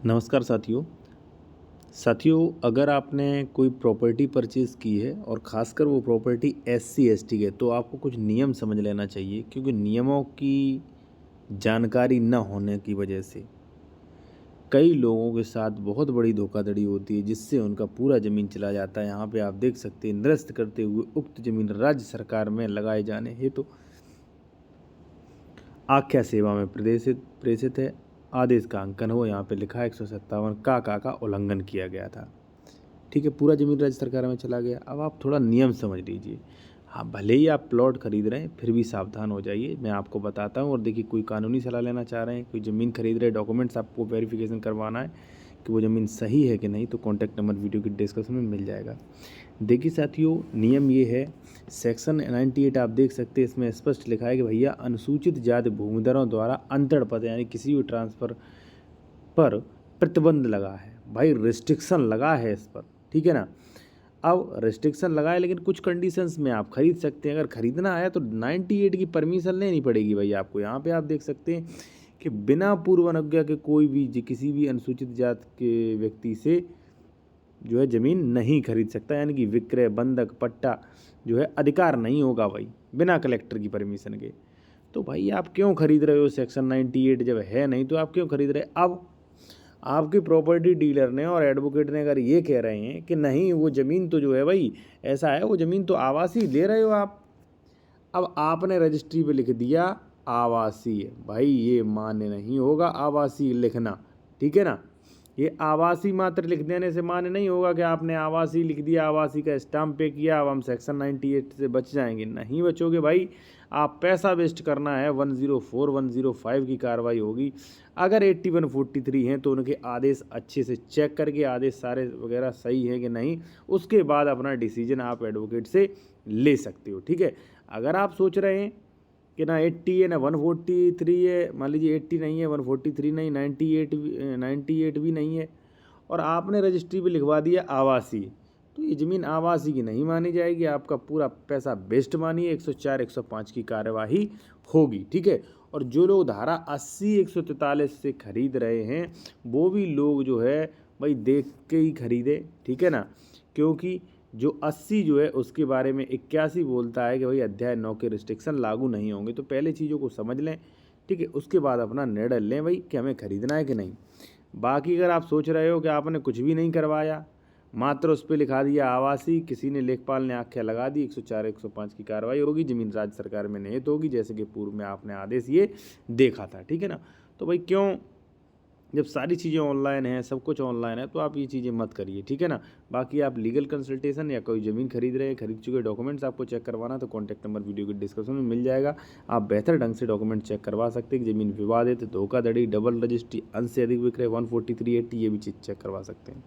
नमस्कार साथियों, अगर आपने कोई प्रॉपर्टी परचेज़ की है और ख़ासकर वो प्रॉपर्टी एससी एसटी की है तो आपको कुछ नियम समझ लेना चाहिए, क्योंकि नियमों की जानकारी न होने की वजह से कई लोगों के साथ बहुत बड़ी धोखाधड़ी होती है, जिससे उनका पूरा ज़मीन चला जाता है। यहाँ पे आप देख सकते हैं, निरस्त करते हुए उक्त ज़मीन राज्य सरकार में लगाए जाने हेतु आख्या सेवा में प्रेषित है। आदेश का अंकन हो, यहाँ पे लिखा है 157 का उल्लंघन किया गया था। ठीक है, पूरा ज़मीन राज्य सरकार में चला गया। अब आप थोड़ा नियम समझ लीजिए। हाँ, भले ही आप प्लॉट खरीद रहे हैं, फिर भी सावधान हो जाइए। मैं आपको बताता हूँ। और देखिए, कोई कानूनी सलाह लेना चाह रहे हैं, कोई ज़मीन खरीद रहे हैं, डॉक्यूमेंट्स आपको वेरिफिकेशन करवाना है कि वो ज़मीन सही है कि नहीं, तो कॉन्टैक्ट नंबर वीडियो की डिस्क्रिप्शन में मिल जाएगा। देखिए साथियों, नियम ये है, सेक्शन 98 आप देख सकते हैं, इसमें स्पष्ट लिखा है कि भैया अनुसूचित जाति भूमिधरों द्वारा अंतरपद यानी किसी भी ट्रांसफ़र पर प्रतिबंध लगा है। भाई रिस्ट्रिक्शन लगा है इस पर, ठीक है ना। अब रिस्ट्रिक्शन लगा है, लेकिन कुछ कंडीशंस में आप खरीद सकते हैं। अगर खरीदना है तो 98 की परमिशन लेनी पड़ेगी भाई आपको। यहाँ पे आप देख सकते हैं कि बिना पूर्व अनुज्ञा के कोई भी किसी भी अनुसूचित जाति के व्यक्ति से जो है ज़मीन नहीं खरीद सकता, यानी कि विक्रय, बंधक, पट्टा जो है अधिकार नहीं होगा भाई बिना कलेक्टर की परमिशन के। तो भाई आप क्यों खरीद रहे हो? सेक्शन 98 जब है नहीं तो आप क्यों खरीद रहे? अब आपकी प्रॉपर्टी डीलर ने और एडवोकेट ने अगर ये कह रहे हैं कि नहीं, वो ज़मीन तो जो है भाई ऐसा है, वो ज़मीन तो आवासीय ले रहे हो आप। अब आपने रजिस्ट्री पे लिख दिया आवासीय, भाई ये मान्य नहीं होगा आवासीय लिखना, ठीक है ना। ये आवासीय मात्र लिख देने से मान्य नहीं होगा कि आपने आवासीय लिख दिया, आवासीय का स्टाम्प पे किया, अब हम सेक्शन 98 से बच जाएंगे। नहीं बचोगे भाई, आप पैसा वेस्ट करना है। 104 105 की कार्रवाई होगी। अगर 8143 हैं तो उनके आदेश अच्छे से चेक करके, आदेश सारे वगैरह सही है कि नहीं, उसके बाद अपना डिसीजन आप एडवोकेट से ले सकते हो, ठीक है। अगर आप सोच रहे हैं कि ना 80 है ना 143 है, मान लीजिए 80 नहीं है, 143 नहीं, 98 भी नहीं है, और आपने रजिस्ट्री पे लिखवा दिया आवासीय, तो ये ज़मीन आवासीय की नहीं मानी जाएगी। आपका पूरा पैसा वेस्ट मानिए। 104 105 की कार्यवाही होगी, ठीक है। और जो लोग धारा 80 143 से खरीद रहे हैं, वो भी लोग जो है भाई देख के ही खरीदे, ठीक है ना। क्योंकि जो 80 जो है उसके बारे में 81 बोलता है कि भाई अध्याय 9 के रिस्ट्रिक्शन लागू नहीं होंगे। तो पहले चीज़ों को समझ लें, ठीक है, उसके बाद अपना निर्णय लें भाई कि हमें खरीदना है कि नहीं। बाकी अगर आप सोच रहे हो कि आपने कुछ भी नहीं करवाया, मात्र उस पर लिखा दिया आवासीय, किसी ने लेखपाल ने आख्या लगा दी, 104 105 की कार्रवाई होगी, ज़मीन राज्य सरकार में निहित होगी, जैसे कि पूर्व में आपने आदेश ये देखा था, ठीक है ना। तो भाई क्यों, जब सारी चीज़ें ऑनलाइन हैं, सब कुछ ऑनलाइन है, तो आप ये चीज़ें मत करिए, ठीक है ना। बाकी आप लीगल कंसल्टेशन या कोई ज़मीन खरीद रहे हैं, खरीद चुके डॉक्यूमेंट्स आपको चेक करवाना, तो कॉन्टैक्ट नंबर वीडियो के डिस्क्रिप्शन में मिल जाएगा। आप बेहतर ढंग से डॉक्यूमेंट चेक करवा सकते हैं कि ज़मीन विवादित, धोखाधड़ी, डबल रजिस्ट्री, अंश से अधिक विक्रय, 14380 ये भी चीज़ चेक करवा सकते हैं।